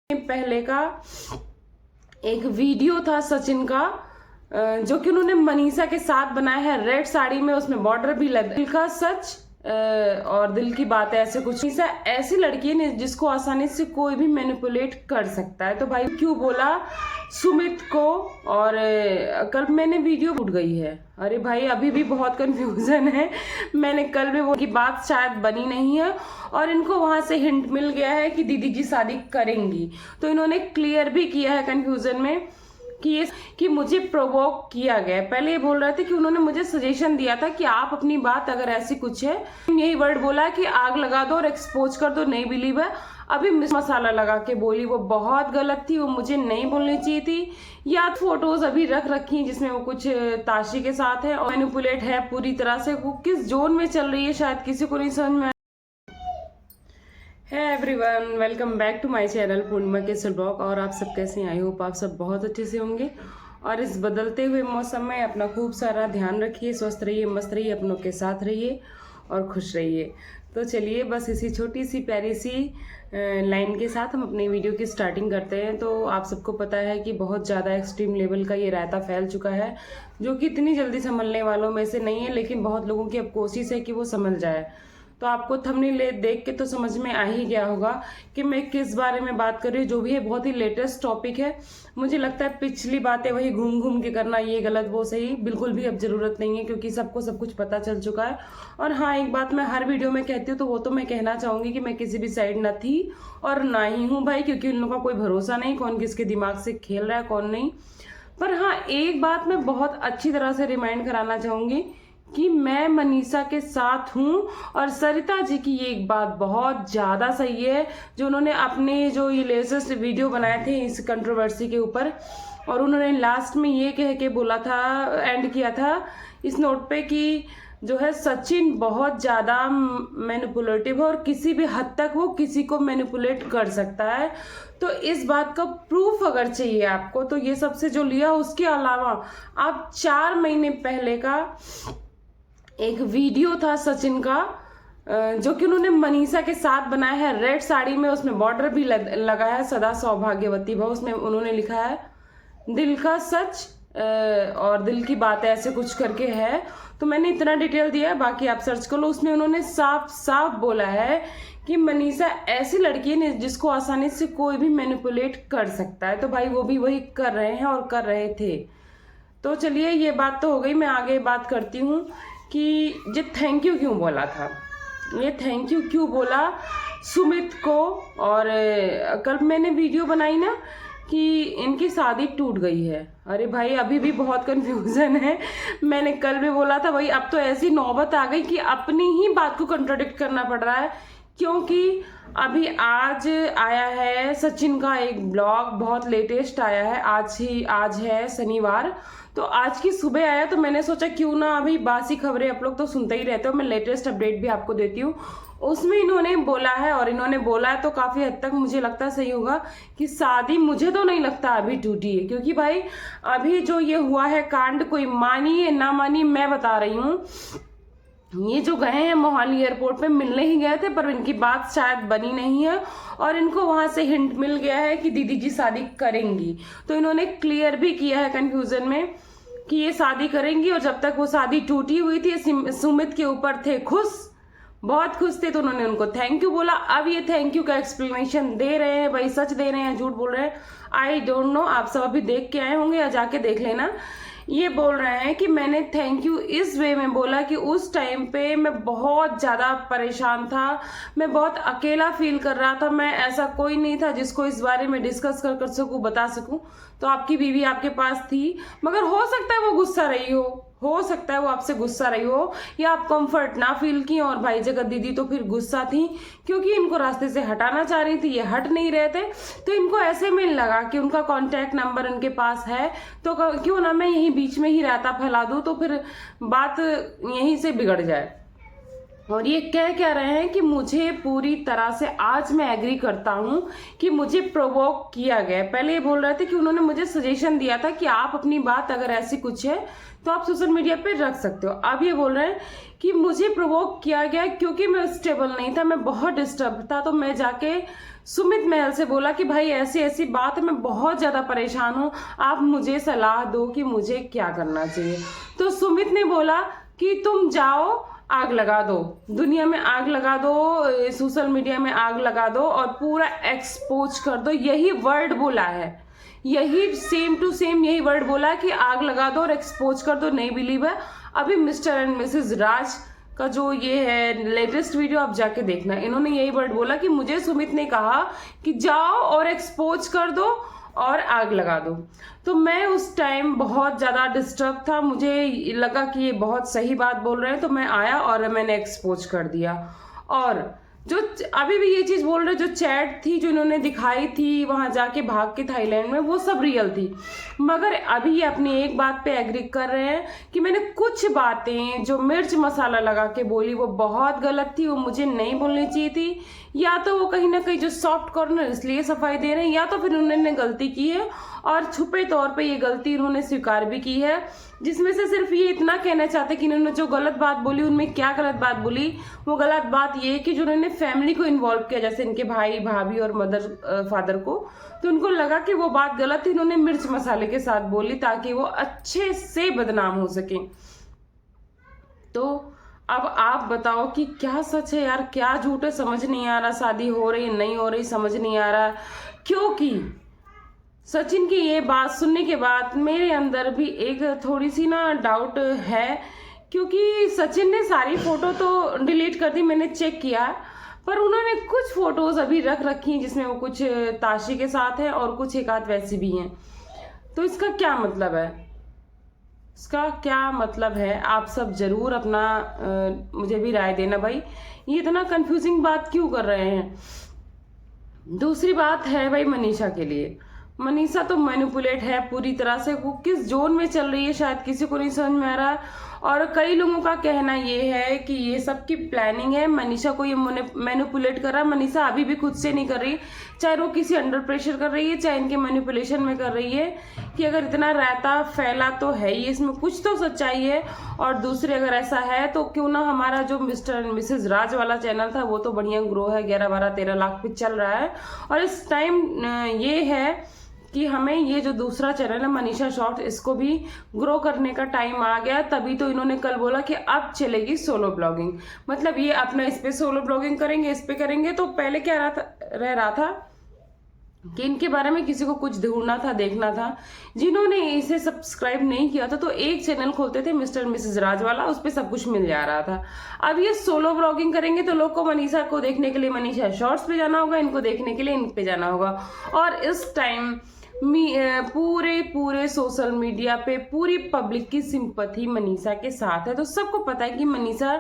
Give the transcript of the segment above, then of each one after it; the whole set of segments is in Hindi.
पहले का एक वीडियो था सचिन का, जो कि उन्होंने मनीषा के साथ बनाया है रेड साड़ी में, उसमें बॉर्डर भी लगा। दिल का सच और दिल की बात है, ऐसे कुछ। मनीषा ऐसी लड़की है जिसको आसानी से कोई भी मैनिपुलेट कर सकता है। तो भाई क्यों बोला सुमित को, और कल मैंने वीडियो उठ गई है। अरे भाई अभी भी बहुत कंफ्यूजन है। मैंने कल भी वो की बात शायद बनी नहीं है और इनको वहां से हिंट मिल गया है कि दीदी जी शादी करेंगी। तो इन्होंने क्लियर भी किया है कंफ्यूजन में कि मुझे प्रोवोक किया गया। पहले ये बोल रहे थे कि उन्होंने मुझे सजेशन दिया था कि आप अपनी बात अगर ऐसी कुछ है, यही वर्ड बोला कि आग लगा दो और एक्सपोज कर दो, नहीं बिलीव है। अभी मसाला लगा के बोली, वो बहुत गलत थी, वो मुझे नहीं बोलनी चाहिए थी। या फोटोज अभी रख रखी हैं जिसमें वो कुछ ताशी के साथ है और मैनिपुलेट है पूरी तरह से। वो किस जोन में चल रही है शायद किसी को नहीं समझ में। है everyone, welcome back to my channel Purnima Kesar blog. और आप सब कैसे हैं? आई होप आप सब बहुत अच्छे से होंगे। और इस बदलते हुए मौसम में अपना खूब सारा ध्यान रखिए, स्वस्थ रहिए, मस्त रहिए, अपनों के साथ रहिए और खुश रहिए। तो चलिए बस इसी छोटी सी प्यारी सी लाइन के साथ हम अपनी वीडियो की स्टार्टिंग करते हैं। तो आप सबको पता है कि बहुत ज़्यादा एक्सट्रीम लेवल का ये रायता फैल चुका है, जो कि इतनी जल्दी संभलने वालों में से नहीं है, लेकिन बहुत लोगों की अब कोशिश है कि वो संभल जाए। तो आपको थंबनेल देख के तो समझ में आ ही गया होगा कि मैं किस बारे में बात कर रही हूँ। जो भी है बहुत ही लेटेस्ट टॉपिक है। मुझे लगता है पिछली बातें वही घूम घूम के करना, ये गलत वो सही, बिल्कुल भी अब जरूरत नहीं है, क्योंकि सबको सब कुछ पता चल चुका है। और हाँ, एक बात मैं हर वीडियो में कहती हूँ, तो वो तो मैं कहना चाहूंगी कि मैं किसी भी साइड न थी और ना ही हूँ भाई, क्योंकि उन लोगों का कोई भरोसा नहीं, कौन किसके दिमाग से खेल रहा है कौन नहीं। पर हाँ, एक बात मैं बहुत अच्छी तरह से रिमाइंड कराना चाहूंगी कि मैं मनीषा के साथ हूँ। और सरिता जी की ये एक बात बहुत ज़्यादा सही है, जो उन्होंने अपने जो ये लेटेस्ट वीडियो बनाए थे इस कंट्रोवर्सी के ऊपर, और उन्होंने लास्ट में ये कह के बोला था, एंड किया था इस नोट पे कि जो है सचिन बहुत ज़्यादा मैनिपुलेटिव है और किसी भी हद तक वो किसी को मैनिपुलेट कर सकता है। तो इस बात का प्रूफ अगर चाहिए आपको, तो ये सबसे जो लिया, उसके अलावा आप 4 महीने पहले का एक वीडियो था सचिन का, जो कि उन्होंने मनीषा के साथ बनाया है रेड साड़ी में, उसमें बॉर्डर भी लगा है सदा सौभाग्यवती भव। उसमें उन्होंने लिखा है दिल का सच और दिल की बात है, ऐसे कुछ करके है। तो मैंने इतना डिटेल दिया है, बाकी आप सर्च कर लो। उसमें उन्होंने साफ साफ बोला है कि मनीषा ऐसी लड़की है जिसको आसानी से कोई भी मैनिपुलेट कर सकता है। तो भाई वो भी वही कर रहे हैं और कर रहे थे। तो चलिए ये बात तो हो गई, मैं आगे बात करती हूँ कि ये थैंक यू क्यों बोला था, ये थैंक यू क्यों बोला सुमित को। और कल मैंने वीडियो बनाई ना कि इनकी शादी टूट गई है। अरे भाई अभी भी बहुत कंफ्यूजन है। मैंने कल भी बोला था भाई, अब तो ऐसी नौबत आ गई कि अपनी ही बात को कंट्राडिक्ट करना पड़ रहा है, क्योंकि अभी आज आया है सचिन का एक ब्लॉग, बहुत लेटेस्ट आया है। आज है शनिवार, तो आज की सुबह आया। तो मैंने सोचा क्यों ना, अभी बासी खबरें आप लोग तो सुनते ही रहते हो, मैं लेटेस्ट अपडेट भी आपको देती हूँ। उसमें इन्होंने बोला है, और इन्होंने बोला है तो काफी हद तक मुझे लगता है सही होगा, कि शादी मुझे तो नहीं लगता अभी टूटी है। क्योंकि भाई अभी जो ये हुआ है कांड, कोई मानिए ना मानिए, मैं बता रही हूँ, ये जो गए हैं मोहाली एयरपोर्ट पे, मिलने ही गए थे, पर इनकी बात शायद बनी नहीं है और इनको वहां से हिंट मिल गया है कि दीदी जी शादी करेंगी। तो इन्होंने क्लियर भी किया है कंफ्यूजन में कि ये शादी करेंगी, और जब तक वो शादी टूटी हुई थी सुमित के ऊपर थे खुश, बहुत खुश थे, तो उन्होंने उनको थैंक यू बोला। अब ये थैंक यू का एक्सप्लेनेशन दे रहे हैं, भाई सच दे रहे हैं झूठ बोल रहे हैं आई डोंट नो। आप सब अभी देख के आए होंगे या जाके देख लेना। ये बोल रहे हैं कि मैंने थैंक यू इस वे में बोला कि उस टाइम पे मैं बहुत ज़्यादा परेशान था, मैं बहुत अकेला फील कर रहा था, मैं ऐसा कोई नहीं था जिसको इस बारे में डिस्कस कर सकूं, बता सकूं। तो आपकी बीवी आपके पास थी, मगर हो सकता है वो गुस्सा रही हो सकता है वो आपसे गुस्सा रही हो, या आप कंफर्ट ना फील की। और भाई जगत दीदी तो फिर गुस्सा थी, क्योंकि इनको रास्ते से हटाना चाह रही थी, ये हट नहीं रहे थे। तो इनको ऐसे में लगा कि उनका कांटेक्ट नंबर उनके पास है, तो क्यों ना मैं यहीं बीच में ही रायता फैला दूं, तो फिर बात यहीं से बिगड़ जाए। और ये कह क्या रहे हैं कि मुझे पूरी तरह से, आज मैं एग्री करता हूं कि मुझे प्रोवोक किया गया। पहले ये बोल रहे थे कि उन्होंने मुझे सजेशन दिया था कि आप अपनी बात अगर ऐसी कुछ है तो आप सोशल मीडिया पे रख सकते हो। अब ये बोल रहे हैं कि मुझे प्रोवोक किया गया क्योंकि मैं स्टेबल नहीं था, मैं बहुत डिस्टर्ब था। तो मैं जाके सुमित महल से बोला कि भाई ऐसी ऐसी बात है, मैं बहुत ज्यादा परेशान हूं, आप मुझे सलाह दो कि मुझे क्या करना चाहिए। तो सुमित ने बोला कि तुम जाओ, आग लगा दो, दुनिया में आग लगा दो, सोशल मीडिया में आग लगा दो और पूरा एक्सपोज कर दो। यही वर्ड बोला है, यही सेम टू सेम यही वर्ड बोला कि आग लगा दो और एक्सपोज कर दो। नहीं बिलीव है? अभी मिस्टर एंड मिसेस राज का जो ये है लेटेस्ट वीडियो आप जाके देखना, इन्होंने यही वर्ड बोला कि मुझे सुमित ने कहा कि जाओ और एक्सपोज कर दो और आग लगा दो। तो मैं उस टाइम बहुत ज्यादा डिस्टर्ब था, मुझे लगा कि ये बहुत सही बात बोल रहे हैं, तो मैं आया और मैंने एक्सपोज कर दिया। और जो अभी भी ये चीज बोल रहे, जो चैट थी जो इन्होंने दिखाई थी वहां जाके भाग के थाईलैंड में, वो सब रियल थी। मगर अभी ये अपनी एक बात पे एग्री कर रहे हैं कि मैंने कुछ बातें जो मिर्च मसाला लगा के बोली वो बहुत गलत थी, वो मुझे नहीं बोलनी चाहिए थी। या तो वो कहीं ना कहीं जो सॉफ्ट कॉर्नर इसलिए सफाई दे रहे हैं, या तो फिर उन्होंने गलती की है और छुपे तौर पे ये गलती उन्होंने स्वीकार भी की है, जिसमें से सिर्फ ये इतना कहना चाहते कि इन्होंने जो गलत बात बोली, उनमें क्या गलत बात बोली। वो गलत बात ये कि जो उन्होंने फैमिली को इन्वॉल्व किया, जैसे इनके भाई भाभी और मदर फादर को, तो उनको लगा कि वो बात गलत थी, इन्होंने मिर्च मसाले के साथ बोली ताकि वो अच्छे से बदनाम हो सके। तो अब आप बताओ कि क्या सच है यार, क्या झूठ है, समझ नहीं आ रहा। शादी हो रही नहीं हो रही समझ नहीं आ रहा, क्योंकि सचिन की ये बात सुनने के बाद मेरे अंदर भी एक थोड़ी सी ना डाउट है, क्योंकि सचिन ने सारी फोटो तो डिलीट कर दी, मैंने चेक किया, पर उन्होंने कुछ फोटोज अभी रख रखी हैं जिसमें वो कुछ ताशी के साथ है और कुछ एक आध वैसी भी हैं। तो इसका क्या मतलब है, इसका क्या मतलब है? आप सब जरूर अपना मुझे भी राय देना भाई, ये इतना कंफ्यूजिंग बात क्यों कर रहे हैं। दूसरी बात है भाई मनीषा के लिए, मनीषा तो मैनिपुलेट है पूरी तरह से, वो किस जोन में चल रही है शायद किसी को नहीं समझ में आ रहा। और कई लोगों का कहना ये है कि ये सब की प्लानिंग है, मनीषा को ये मैनिपुलेट कर रहा है। मनीषा अभी भी खुद से नहीं कर रही, चाहे वो किसी अंडर प्रेशर कर रही है, चाहे इनके मैनिपुलेशन में कर रही है, कि अगर इतना रहता फैला तो है ही, इसमें कुछ तो सच्चाई है। और दूसरे अगर ऐसा है तो क्यों ना हमारा जो मिस्टर एंड मिसेस राज वाला चैनल था वो तो बढ़िया ग्रो है, 11, 12, 13 लाख पे चल रहा है। और इस टाइम ये है कि हमें ये जो दूसरा चैनल है मनीषा शॉर्ट, इसको भी ग्रो करने का टाइम आ गया। तभी तो इन्होंने कल बोला कि अब चलेगी सोलो ब्लॉगिंग, मतलब ये अपना इस पे सोलो ब्लॉगिंग करेंगे, इस पे करेंगे। तो पहले क्या रह रहा था कि इनके बारे में किसी को कुछ ढूंढना था, देखना था। जिन्होंने इसे सब्सक्राइब नहीं किया था तो एक चैनल खोलते थे मिस्टर मिसेस राज वाला, उस पर सब कुछ मिल जा रहा था। अब ये सोलो ब्लॉगिंग करेंगे तो लोग को मनीषा को देखने के लिए मनीषा शॉर्ट्स पे जाना होगा, इनको देखने के लिए इन पे जाना होगा। और इस टाइम पूरे सोशल मीडिया पे पूरी पब्लिक की सिंपैथी मनीषा के साथ है। तो सबको पता है कि मनीषा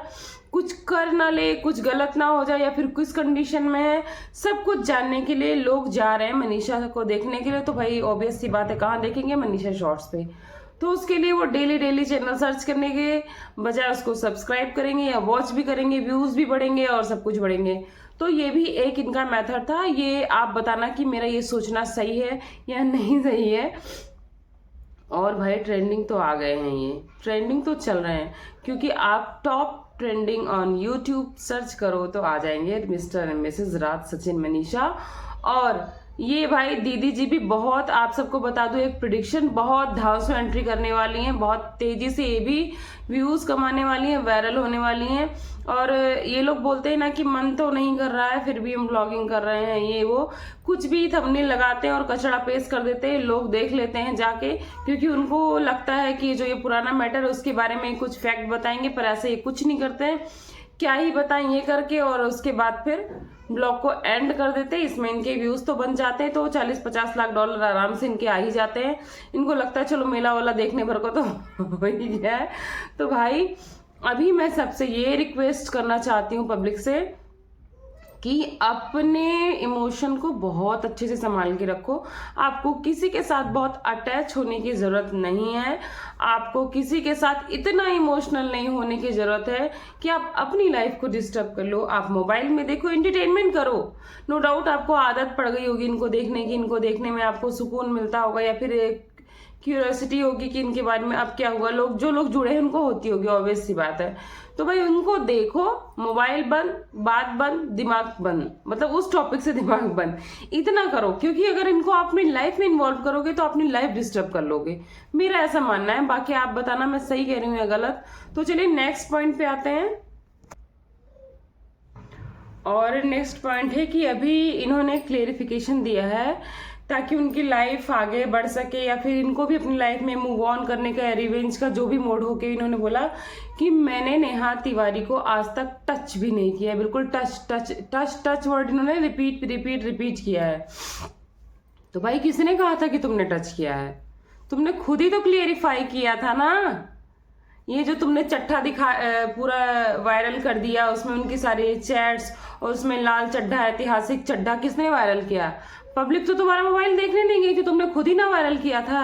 कुछ कर ना ले, कुछ गलत ना हो जाए, या फिर किस कंडीशन में है, सब कुछ जानने के लिए लोग जा रहे हैं मनीषा को देखने के लिए। तो भाई ऑब्वियस सी बात है, कहाँ देखेंगे? मनीषा शॉर्ट्स पे। तो उसके लिए वो डेली चैनल सर्च करने के बजाय उसको सब्सक्राइब करेंगे या वॉच भी करेंगे, व्यूज भी बढ़ेंगे और सब कुछ बढ़ेंगे। तो ये भी एक इनका मेथड था। ये आप बताना कि मेरा ये सोचना सही है या नहीं सही है। और भाई ट्रेंडिंग तो आ गए हैं, ये ट्रेंडिंग तो चल रहे हैं, क्योंकि आप top trending on YouTube search करो तो आ जाएंगे मिस्टर एंड मिसेस राज, सचिन, मनीषा। और ये भाई दीदी जी भी बहुत, आप सबको बता दूं एक प्रिडिक्शन, बहुत धाव से एंट्री करने वाली हैं, बहुत तेजी से ये भी व्यूज कमाने वाली हैं, वायरल होने वाली हैं। और ये लोग बोलते हैं ना कि मन तो नहीं कर रहा है फिर भी हम ब्लॉगिंग कर रहे हैं, ये वो कुछ भी थंबनेल लगाते हैं और कचड़ा पेस्ट कर देते हैं, लोग देख लेते हैं जाके, क्योंकि उनको लगता है कि जो ये पुराना मैटर है उसके बारे में कुछ फैक्ट बताएंगे, पर ऐसे ये कुछ नहीं करते हैं, क्या ही बताएं ये करके, और उसके बाद फिर ब्लॉग को एंड कर देते हैं। इसमें इनके व्यूज तो बन जाते हैं, तो 40-50 लाख डॉलर आराम से इनके आ ही जाते हैं। इनको लगता है चलो मेला वाला देखने भर को तो हो ही गया है। तो भाई अभी मैं सबसे ये रिक्वेस्ट करना चाहती हूँ पब्लिक से कि अपने इमोशन को बहुत अच्छे से संभाल के रखो। आपको किसी के साथ बहुत अटैच होने की ज़रूरत नहीं है। आपको किसी के साथ इतना इमोशनल नहीं होने की ज़रूरत है कि आप अपनी लाइफ को डिस्टर्ब कर लो। आप मोबाइल में देखो, एंटरटेनमेंट करो। नो डाउट आपको आदत पड़ गई होगी इनको देखने की, इनको देखने में आपको सुकून मिलता होगा, या फिर क्यूरियोसिटी होगी कि इनके बारे में अब क्या हुआ। जो लोग जुड़े हैं उनको होती होगी, ऑब्वियस सी बात है। तो भाई उनको देखो, मोबाइल बंद, बात बंद, दिमाग बंद, मतलब उस टॉपिक से दिमाग बंद, इतना करो। क्योंकि अगर इनको अपनी लाइफ में इन्वॉल्व करोगे तो अपनी लाइफ डिस्टर्ब कर लोगे, मेरा ऐसा मानना है। बाकी आप बताना मैं सही कह रही हूँ या गलत। तो चलिए नेक्स्ट पॉइंट पे आते हैं। और नेक्स्ट पॉइंट है कि अभी इन्होंने क्लेरिफिकेशन दिया है ताकि उनकी लाइफ आगे बढ़ सके, या फिर इनको भी अपनी लाइफ में मूव ऑन करने का, रिवेंज का जो भी मोड हो के, इन्होंने बोला कि मैंने नेहा तिवारी को आज तक टच भी नहीं किया। बिल्कुल touch touch touch touch word इन्होंने रिपीट किया है। तो भाई किसने कहा था कि तुमने टच किया है? तुमने खुद ही तो क्लियरिफाई किया था ना। ये जो तुमने चट्टा पूरा वायरल कर दिया, उसमें उनकी सारी चैट्स और उसमें लाल चड्ढा, ऐतिहासिक चड्ढा, किसने वायरल किया? पब्लिक तो तुम्हारा मोबाइल देखने नहीं गई थी, तुमने खुद ही ना वायरल किया था।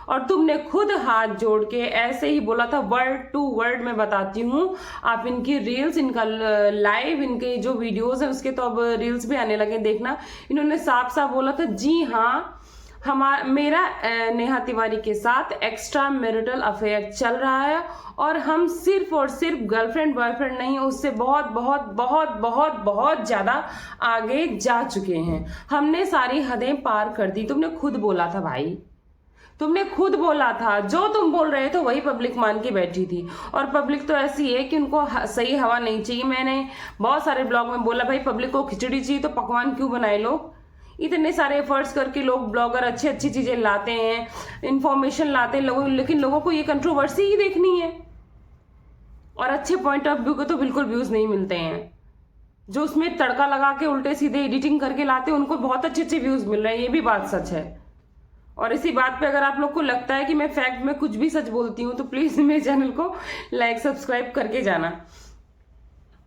और तुमने खुद हाथ जोड़ के ऐसे ही बोला था, वर्ड टू वर्ड मैं बताती हूँ। आप इनकी रील्स, इनका लाइव, इनके जो वीडियोस हैं उसके तो अब रील्स भी आने लगे, देखना। इन्होंने साफ साफ बोला था, जी हाँ मेरा नेहा तिवारी के साथ एक्स्ट्रा मैरिटल अफेयर चल रहा है, और हम सिर्फ और सिर्फ गर्लफ्रेंड बॉयफ्रेंड नहीं, उससे बहुत बहुत बहुत बहुत बहुत ज्यादा आगे जा चुके हैं। हमने सारी हदें पार कर दी। तुमने खुद बोला था भाई, तुमने खुद बोला था। जो तुम बोल रहे थे वही पब्लिक मान के बैठी थी। और पब्लिक तो ऐसी है कि उनको सही हवा नहीं चाहिए। मैंने बहुत सारे ब्लॉग में बोला, भाई पब्लिक को खिचड़ी चाहिए तो पकवान क्यों बनाए लोग? इतने सारे एफर्ट्स करके लोग, ब्लॉगर अच्छी अच्छी चीजें लाते हैं, इंफॉर्मेशन लाते हैं लोगों, लेकिन लोगों को ये कंट्रोवर्सी ही देखनी है। और अच्छे पॉइंट ऑफ व्यू को तो बिल्कुल व्यूज नहीं मिलते हैं। जो उसमें तड़का लगा के उल्टे सीधे एडिटिंग करके लाते हैं उनको बहुत अच्छे अच्छे व्यूज मिल रहे हैं, ये भी बात सच है। और इसी बात पे अगर आप लोग को लगता है कि मैं फैक्ट में कुछ भी सच बोलती हूँ तो प्लीज मेरे चैनल को लाइक सब्सक्राइब करके जाना।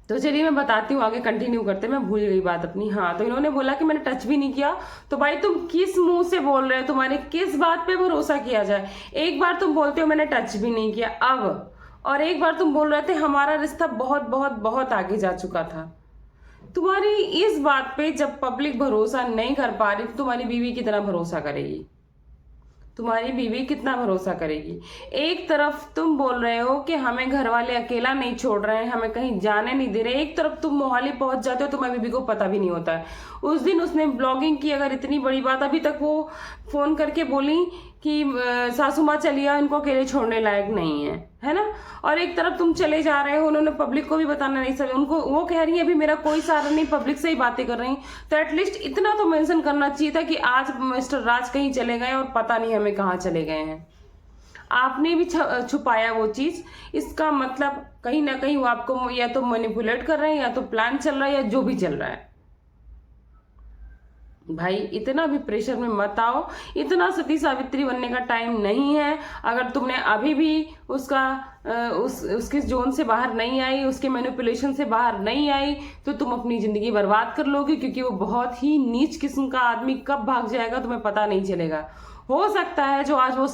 तो चलिए मैं बताती हूँ, आगे कंटिन्यू करते। मैं भूल गई बात अपनी। हाँ, तो इन्होंने बोला कि मैंने टच भी नहीं किया। तो भाई तुम किस मुंह से बोल रहे हो? तुम्हारे किस बात पे भरोसा किया जाए? एक बार तुम बोलते हो मैंने टच भी नहीं किया अब, और एक बार तुम बोल रहे थे हमारा रिश्ता बहुत बहुत बहुत आगे जा चुका था। तुम्हारी इस बात पे जब पब्लिक भरोसा नहीं कर पा रही तो तुम्हारी बीवी कितना भरोसा करेगी? तुम्हारी बीवी कितना भरोसा करेगी? एक तरफ तुम बोल रहे हो कि हमें घर वाले अकेला नहीं छोड़ रहे हैं, हमें कहीं जाने नहीं दे रहे, एक तरफ तुम मोहाली पहुंच जाते हो, तुम्हारी बीवी को पता भी नहीं होता है। उस दिन उसने ब्लॉगिंग की, अगर इतनी बड़ी बात, अभी तक वो फोन करके बोली कि सासू माँ चलिए, इनको अकेले छोड़ने लायक नहीं है ना। और एक तरफ तुम चले जा रहे हो, उन्होंने पब्लिक को भी बताना नहीं सके, उनको वो कह रही है अभी मेरा कोई सहारा नहीं, पब्लिक से ही बातें कर रही। तो एटलीस्ट इतना तो मेंशन करना चाहिए था कि आज मिस्टर राज कहीं चले गए और पता नहीं हमें कहाँ चले गए हैं। आपने भी छुपाया वो चीज। इसका मतलब कहीं ना कहीं वो आपको या तो मैनिपुलेट कर रहे हैं, या तो प्लान चल रहा है, या जो भी चल रहा है। भाई इतना भी प्रेशर में मत आओ, इतना सती सावित्री बनने का टाइम नहीं है। अगर तुमने अभी भी उसके जोन से बाहर नहीं आई, उसके मैनिपुलेशन से बाहर नहीं आई, तो तुम अपनी जिंदगी बर्बाद कर लोगे, क्योंकि वो बहुत ही नीच किस्म का आदमी कब भाग जाएगा तुम्हें पता नहीं चलेगा। हो सकता है जो आज वो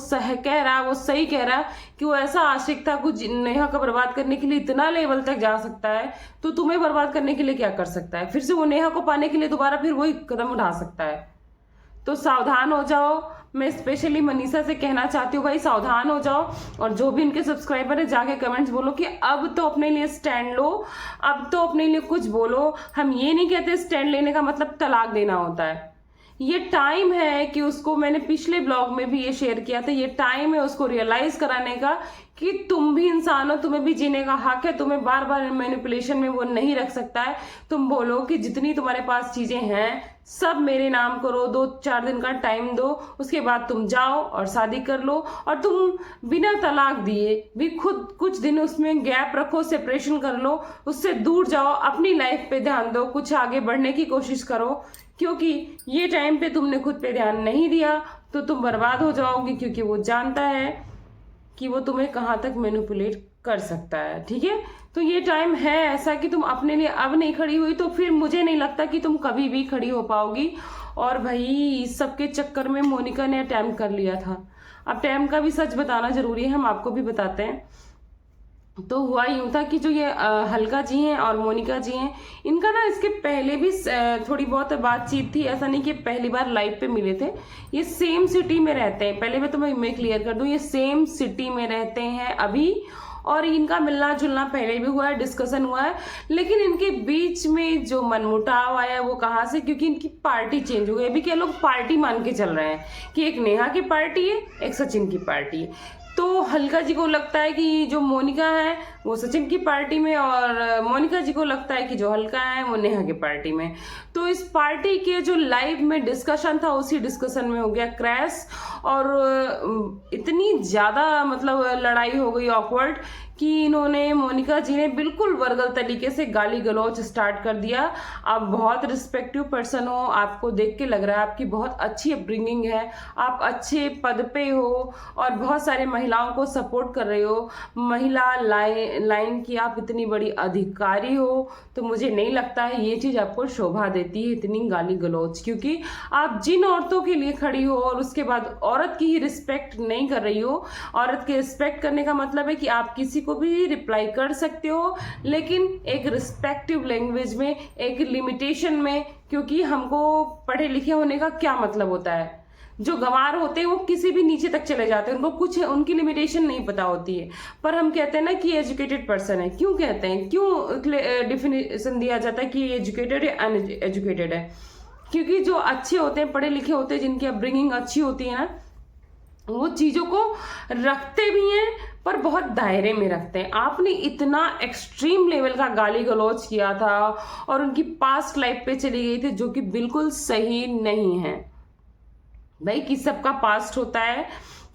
कह रहा है वो सही कह रहा है कि वो ऐसा आशिक था कुछ नेहा का बर्बाद करने के लिए इतना लेवल तक जा सकता है, तो तुम्हें बर्बाद करने के लिए क्या कर सकता है? फिर से वो नेहा को पाने के लिए दोबारा फिर वही कदम उठा सकता है। तो सावधान हो जाओ। मैं स्पेशली मनीषा से कहना चाहती हूँ, भाई सावधान हो जाओ। और जो भी उनके सब्सक्राइबर है जाके कमेंट्स बोलो कि अब तो अपने लिए स्टैंड लो, अब तो अपने लिए कुछ बोलो। हम ये नहीं कहते स्टैंड लेने का मतलब तलाक देना होता है। ये टाइम है कि उसको, मैंने पिछले ब्लॉग में भी ये शेयर किया था, ये टाइम है उसको रियलाइज कराने का कि तुम भी इंसान हो, तुम्हें भी जीने का हक है। तुम्हें बार बार मैनिपुलेशन में वो नहीं रख सकता है। तुम बोलो कि जितनी तुम्हारे पास चीजें हैं सब मेरे नाम करो, 2-4 दिन का टाइम दो, उसके बाद तुम जाओ और शादी कर लो। और तुम बिना तलाक दिए भी खुद कुछ दिन उसमें गैप रखो, सेपरेशन कर लो, उससे दूर जाओ, अपनी लाइफ पे ध्यान दो, कुछ आगे बढ़ने की कोशिश करो। क्योंकि ये टाइम पे तुमने खुद पे ध्यान नहीं दिया तो तुम बर्बाद हो जाओगी, क्योंकि वो जानता है कि वो तुम्हें कहाँ तक मैनिपुलेट कर सकता है। ठीक है, तो ये टाइम है ऐसा कि तुम अपने लिए अब नहीं खड़ी हुई तो फिर मुझे नहीं लगता कि तुम कभी भी खड़ी हो पाओगी। और भाई इस सब के चक्कर में मोनिका ने अटेम्प्ट कर लिया था। अब अटेम्प्ट का भी सच बताना जरूरी है, हम आपको भी बताते हैं। तो हुआ यूं था कि जो ये हल्का जी हैं और मोनिका जी हैं, इनका ना इसके पहले भी थोड़ी बहुत बातचीत थी। ऐसा नहीं कि पहली बार लाइव पे मिले थे। ये सेम सिटी में रहते हैं, पहले मैं तुम्हें क्लियर कर दूं, ये सेम सिटी में रहते हैं अभी। और इनका मिलना जुलना पहले भी हुआ है, डिस्कशन हुआ है, लेकिन इनके बीच में जो मनमुटाव आया वो कहाँ से, क्योंकि इनकी पार्टी चेंज हो गई। अभी क्या लोग पार्टी मान के चल रहे हैं कि एक नेहा की पार्टी है, एक सचिन की पार्टी है। तो हल्का जी को लगता है कि जो मोनिका है वो सचिन की पार्टी में, और मोनिका जी को लगता है कि जो हल्का है वो नेहा की पार्टी में। तो इस पार्टी के जो लाइव में डिस्कशन था उसी डिस्कशन में हो गया क्रैश, और इतनी ज्यादा मतलब लड़ाई हो गई ऑकवर्ड कि इन्होंने, मोनिका जी ने बिल्कुल वर्गल तरीके से गाली गलौज स्टार्ट कर दिया। आप बहुत रिस्पेक्टिव पर्सन हो, आपको देख के लग रहा है आपकी बहुत अच्छी अपब्रिंगिंग है, आप अच्छे पद पे हो और बहुत सारे महिलाओं को सपोर्ट कर रहे हो, महिला लाइन की आप इतनी बड़ी अधिकारी हो। तो मुझे नहीं लगता है ये चीज आपको शोभा देती है इतनी गाली गलौज, क्योंकि आप जिन औरतों के लिए खड़ी हो और उसके बाद औरत की ही रिस्पेक्ट नहीं कर रही हो। औरत की रिस्पेक्ट करने का मतलब है कि आप किसी को भी रिप्लाई कर सकते हो, लेकिन एक रिस्पेक्टिव लैंग्वेज में, एक लिमिटेशन में, क्योंकि हमको पढ़े लिखे होने का क्या मतलब होता है। जो गंवार होते हैं वो किसी भी नीचे तक चले जाते हैं, उनको कुछ उनकी लिमिटेशन नहीं पता होती है। पर हम कहते हैं ना कि एजुकेटेड पर्सन है, क्यों कहते हैं, क्यों डिफिनेशन दिया जाता है कि एजुकेटेड या अनएजुकेटेड है? क्योंकि जो अच्छे होते हैं, पढ़े लिखे होते हैं, जिनकी अपब्रिंगिंग अच्छी होती है ना, वो चीजों को रखते भी हैं पर बहुत दायरे में रखते हैं। आपने इतना एक्सट्रीम लेवल का गाली गलौज किया था और उनकी पास्ट लाइफ पे चली गई थी, जो कि बिल्कुल सही नहीं है। भाई किस सबका पास्ट होता है,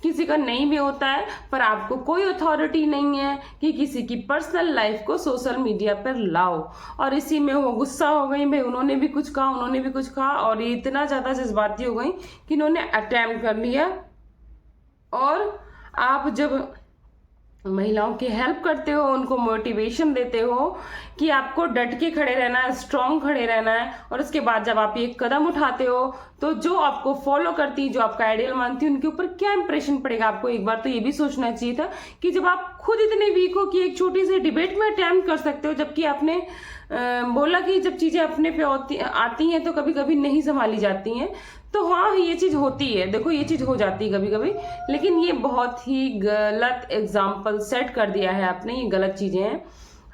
किसी का नहीं भी होता है, पर आपको कोई अथॉरिटी नहीं है कि किसी की पर्सनल लाइफ को सोशल मीडिया पर लाओ। और इसी में वो गुस्सा हो गई, भाई उन्होंने भी कुछ कहा, उन्होंने भी कुछ कहा, और ये इतना ज्यादा जज्बाती हो गई कि इन्होंने अटेम्प्ट कर लिया। और आप जब महिलाओं की हेल्प करते हो, उनको मोटिवेशन देते हो कि आपको डट के खड़े रहना है, स्ट्रांग खड़े रहना है, और उसके बाद जब आप ये कदम उठाते हो तो जो आपको फॉलो करती, जो आपका आइडियल मानती, उनके ऊपर क्या इंप्रेशन पड़ेगा आपको। एक बार तो ये भी सोचना चाहिए था कि जब आप खुद इतने वीक हो कि एक छोटी सी डिबेट में अटेम्प्ट कर सकते हो, जबकि आपने बोला कि जब चीजें अपने पे आती हैं तो कभी कभी नहीं संभाली जाती हैं। तो हाँ, ये चीज होती है, देखो ये चीज हो जाती है कभी कभी, लेकिन ये बहुत ही गलत एग्जाम्पल सेट कर दिया है आपने, ये गलत चीजें हैं।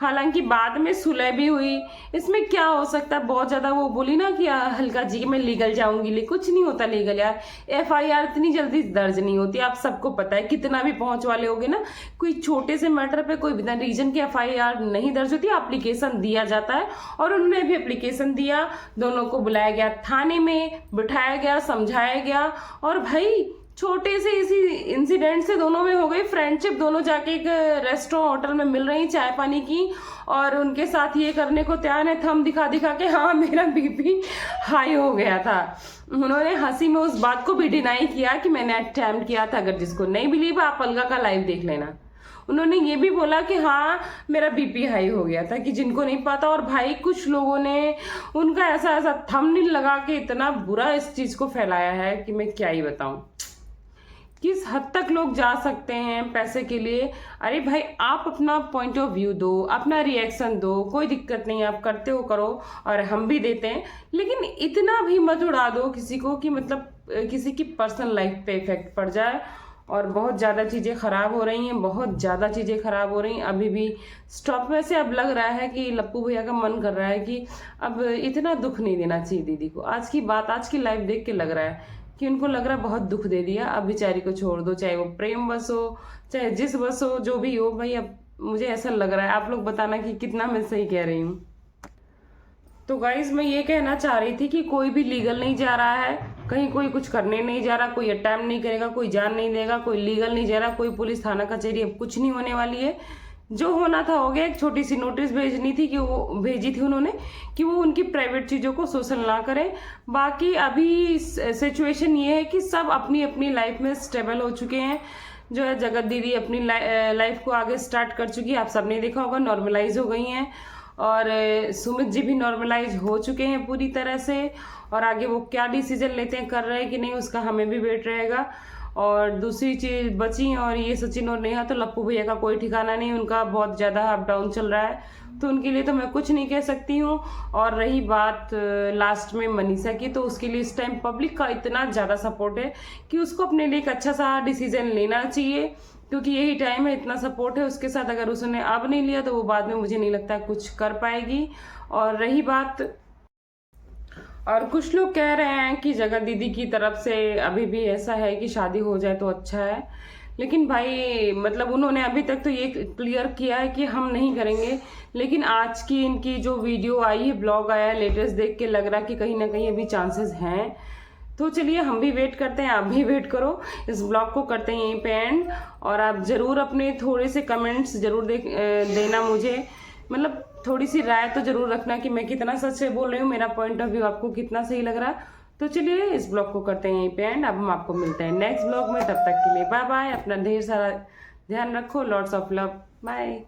हालांकि बाद में सुलह भी हुई, इसमें क्या हो सकता है। बहुत ज्यादा वो बोली ना कि हल्का जी मैं लीगल जाऊंगी, कुछ नहीं होता लीगल यार। एफआईआर इतनी जल्दी दर्ज नहीं होती, आप सबको पता है। कितना भी पहुंच वाले होगे ना, कोई छोटे से मैटर पे कोई बिना रीजन की एफआईआर नहीं दर्ज होती, एप्लीकेशन दिया जाता है। और उन्होंने भी एप्लीकेशन दिया, दोनों को बुलाया गया थाने में, बिठाया गया, समझाया गया, और भाई छोटे से इसी इंसिडेंट से दोनों में हो गई फ्रेंडशिप। दोनों जाके एक रेस्टोरेंट होटल में मिल रही चाय पानी की, और उनके साथ ये करने को तैयार है, थम दिखा दिखा के हाँ मेरा बीपी हाई हो गया था। उन्होंने हंसी में उस बात को भी डिनाई किया कि मैंने अटेम्प्ट किया था। अगर जिसको नहीं बिलीव, आप अलगा का लाइव देख लेना। उन्होंने ये भी बोला कि हाँ मेरा बीपी हाई हो गया था, कि जिनको नहीं पता। और भाई कुछ लोगों ने उनका ऐसा ऐसा थंबनेल लगा के इतना बुरा इस चीज को फैलाया है कि मैं क्या ही बताऊं किस हद तक लोग जा सकते हैं पैसे के लिए। अरे भाई आप अपना पॉइंट ऑफ व्यू दो, अपना रिएक्शन दो, कोई दिक्कत नहीं, आप करते हो करो, और हम भी देते हैं, लेकिन इतना भी मत उड़ा दो किसी को कि मतलब किसी की पर्सनल लाइफ पे इफेक्ट पड़ जाए। और बहुत ज़्यादा चीज़ें ख़राब हो रही हैं, बहुत ज़्यादा चीज़ें ख़राब हो रही हैं। अभी भी स्टॉप में से अब लग रहा है कि लप्पू भैया का मन कर रहा है कि अब इतना दुख नहीं देना चाहिए दीदी को। आज की बात, आज की लाइफ देख के लग रहा है कि उनको लग रहा है बहुत दुख दे दिया, अब बेचारी को छोड़ दो, चाहे वो प्रेम बस हो, चाहे जिस बस हो, जो भी हो। भाई अब मुझे ऐसा लग रहा है, आप लोग बताना कि कितना मैं सही कह रही हूँ। तो गाइज मैं ये कहना चाह रही थी कि कोई भी लीगल नहीं जा रहा है, कहीं कोई कुछ करने नहीं जा रहा, कोई अटेम्प्ट नहीं करेगा, कोई जान नहीं देगा, कोई लीगल नहीं जा रहा, कोई पुलिस थाना कचहरी, अब कुछ नहीं होने वाली है। जो होना था हो गया। एक छोटी सी नोटिस भेजनी थी कि वो भेजी थी उन्होंने कि वो उनकी प्राइवेट चीज़ों को सोशल ना करें। बाकी अभी सिचुएशन ये है कि सब अपनी अपनी लाइफ में स्टेबल हो चुके हैं, जो है जगत दीदी अपनी लाइफ को आगे स्टार्ट कर चुकी है। आप सबने देखा होगा, नॉर्मलाइज हो गई हैं। और सुमित जी भी नॉर्मलाइज हो चुके हैं पूरी तरह से। और आगे वो क्या डिसीजन लेते हैं, कर रहे हैं कि नहीं, उसका हमें भी वेट रहेगा। और दूसरी चीज बची, और ये सचिन और नेहा, तो लप्पू भैया का कोई ठिकाना नहीं, उनका बहुत ज़्यादा अप डाउन चल रहा है, तो उनके लिए तो मैं कुछ नहीं कह सकती हूँ। और रही बात लास्ट में मनीषा की, तो उसके लिए इस टाइम पब्लिक का इतना ज़्यादा सपोर्ट है कि उसको अपने लिए एक अच्छा सा डिसीजन लेना चाहिए, क्योंकि यही टाइम है, इतना सपोर्ट है उसके साथ। अगर उसने अब नहीं लिया तो वो बाद में मुझे नहीं लगता कुछ कर पाएगी। और रही बात, और कुछ लोग कह रहे हैं कि जगत दीदी की तरफ से अभी भी ऐसा है कि शादी हो जाए तो अच्छा है, लेकिन भाई मतलब उन्होंने अभी तक तो ये क्लियर किया है कि हम नहीं करेंगे। लेकिन आज की इनकी जो वीडियो आई है, ब्लॉग आया है लेटेस्ट, देख के लग रहा कि कहीं ना कहीं अभी चांसेस हैं। तो चलिए हम भी वेट करते हैं, आप भी वेट करो। इस ब्लॉग को करते हैं यहीं पे एंड। और आप ज़रूर अपने थोड़े से कमेंट्स ज़रूर देना मुझे, मतलब थोड़ी सी राय तो जरूर रखना कि मैं कितना सच बोल रही हूँ, मेरा पॉइंट ऑफ व्यू आपको कितना सही लग रहा है। तो चलिए इस ब्लॉग को करते हैं यहीं पे एंड। अब हम आपको मिलते हैं नेक्स्ट ब्लॉग में, तब तक के लिए बाय बाय। अपना ढेर सारा ध्यान रखो, लॉट्स ऑफ लव, बाय।